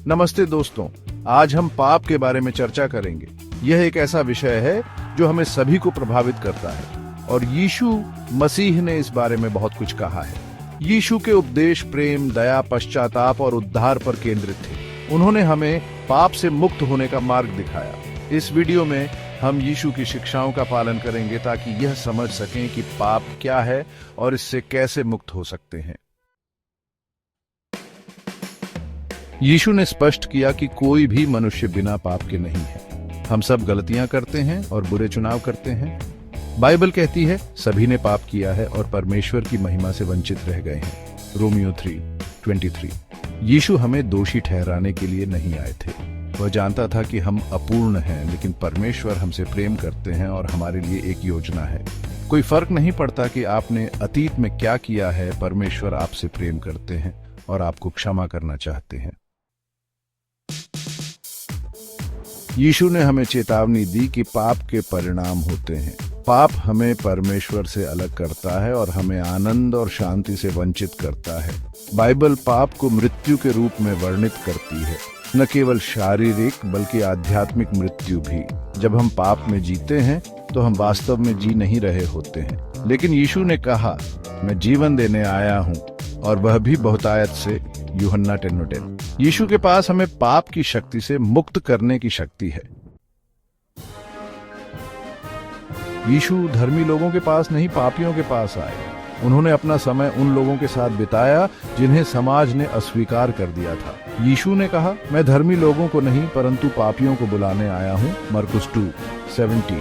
नमस्ते दोस्तों, आज हम पाप के बारे में चर्चा करेंगे। यह एक ऐसा विषय है जो हमें सभी को प्रभावित करता है और यीशु मसीह ने इस बारे में बहुत कुछ कहा है। यीशु के उपदेश प्रेम, दया, पश्चाताप और उद्धार पर केंद्रित थे। उन्होंने हमें पाप से मुक्त होने का मार्ग दिखाया। इस वीडियो में हम यीशु की शिक्षाओं का पालन करेंगे ताकि यह समझ सकें कि पाप क्या है और इससे कैसे मुक्त हो सकते हैं। यीशु ने स्पष्ट किया कि कोई भी मनुष्य बिना पाप के नहीं है। हम सब गलतियां करते हैं और बुरे चुनाव करते हैं। बाइबल कहती है सभी ने पाप किया है और परमेश्वर की महिमा से वंचित रह गए हैं। रोमियो 3:23। यीशु हमें दोषी ठहराने के लिए नहीं आए थे। वह जानता था कि हम अपूर्ण हैं, लेकिन परमेश्वर हमसे प्रेम करते हैं और हमारे लिए एक योजना है। कोई फर्क नहीं पड़ता कि आपने अतीत में क्या किया है, परमेश्वर आपसे प्रेम करते हैं और आपको क्षमा करना चाहते हैं। यीशु ने हमें चेतावनी दी कि पाप के परिणाम होते हैं। पाप हमें परमेश्वर से अलग करता है और हमें आनंद और शांति से वंचित करता है। बाइबल पाप को मृत्यु के रूप में वर्णित करती है, न केवल शारीरिक बल्कि आध्यात्मिक मृत्यु भी। जब हम पाप में जीते हैं तो हम वास्तव में जी नहीं रहे होते हैं, लेकिन यीशु ने कहा, मैं जीवन देने आया हूँ, और वह भी बहुतायत से। यूहन्ना 10:10। यीशु के पास हमें पाप की शक्ति से मुक्त करने की शक्ति है। यीशु धर्मी लोगों के पास नहीं, पापियों के पास आए। उन्होंने अपना समय उन लोगों के साथ बिताया जिन्हें समाज ने अस्वीकार कर दिया था। यीशु ने कहा, मैं धर्मी लोगों को नहीं परंतु पापियों को बुलाने आया हूँ। मरकुस 2:17।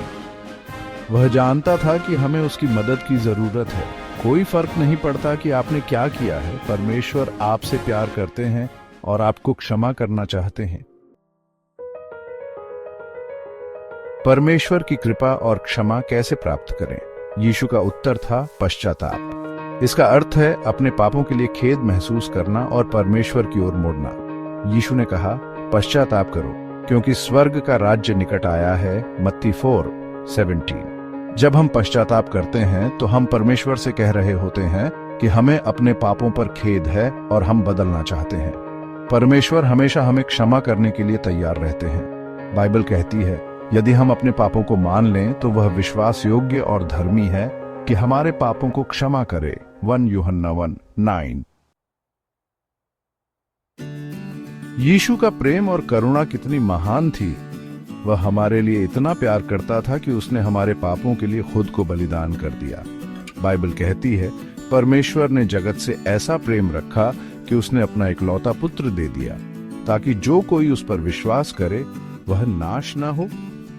वह जानता था कि हमें उसकी मदद की जरूरत है। कोई फर्क नहीं पड़ता कि आपने क्या किया है, परमेश्वर आपसे प्यार करते हैं और आपको क्षमा करना चाहते हैं। परमेश्वर की कृपा और क्षमा कैसे प्राप्त करें? यीशु का उत्तर था पश्चाताप। इसका अर्थ है अपने पापों के लिए खेद महसूस करना और परमेश्वर की ओर मुड़ना। यीशु ने कहा, पश्चाताप करो क्योंकि स्वर्ग का राज्य निकट आया है। मत्ती 4:17। जब हम पश्चाताप करते हैं तो हम परमेश्वर से कह रहे होते हैं कि हमें अपने पापों पर खेद है और हम बदलना चाहते हैं। परमेश्वर हमेशा हमें क्षमा करने के लिए तैयार रहते हैं। बाइबल कहती है, यदि हम अपने पापों को मान लें तो वह विश्वास योग्य और धर्मी है कि हमारे पापों को क्षमा करे। 1 यूहन्ना 1:9। यीशु का प्रेम और करुणा कितनी महान थी। वह हमारे लिए इतना प्यार करता था कि उसने हमारे पापों के लिए खुद को बलिदान कर दिया। बाइबल कहती है, परमेश्वर ने जगत से ऐसा प्रेम रखा कि उसने अपना इकलौता पुत्र दे दिया, ताकि जो कोई उस पर विश्वास करे वह नाश न हो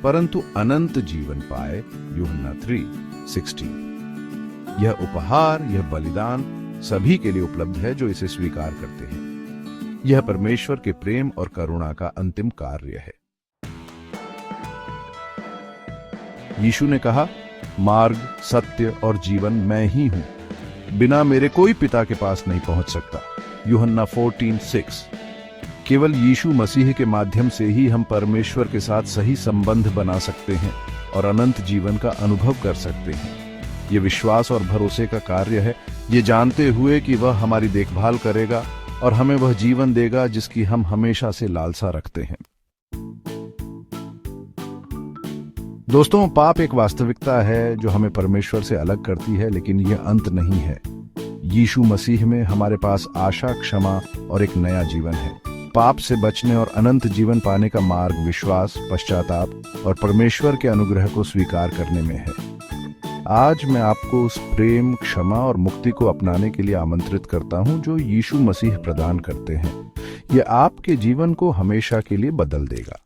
परंतु अनंत जीवन पाए। यूहन्ना 3:16। यह उपहार, यह बलिदान सभी के लिए उपलब्ध है जो इसे स्वीकार करते हैं। यह परमेश्वर के प्रेम और करुणा का अंतिम कार्य है। यीशु ने कहा, मार्ग, सत्य और जीवन मैं ही हूं। बिना मेरे कोई पिता के पास नहीं पहुंच सकता। यूहन्ना 14:6। केवल यीशु मसीह के माध्यम से ही हम परमेश्वर के साथ सही संबंध बना सकते हैं और अनंत जीवन का अनुभव कर सकते हैं। ये विश्वास और भरोसे का कार्य है, ये जानते हुए कि वह हमारी देखभाल करेगा और हमें वह जीवन देगा जिसकी हम हमेशा से लालसा रखते हैं। दोस्तों, पाप एक वास्तविकता है जो हमें परमेश्वर से अलग करती है, लेकिन यह अंत नहीं है। यीशु मसीह में हमारे पास आशा, क्षमा और एक नया जीवन है। पाप से बचने और अनंत जीवन पाने का मार्ग विश्वास, पश्चाताप और परमेश्वर के अनुग्रह को स्वीकार करने में है। आज मैं आपको उस प्रेम, क्षमा और मुक्ति को अपनाने के लिए आमंत्रित करता हूं जो यीशु मसीह प्रदान करते हैं। यह आपके जीवन को हमेशा के लिए बदल देगा।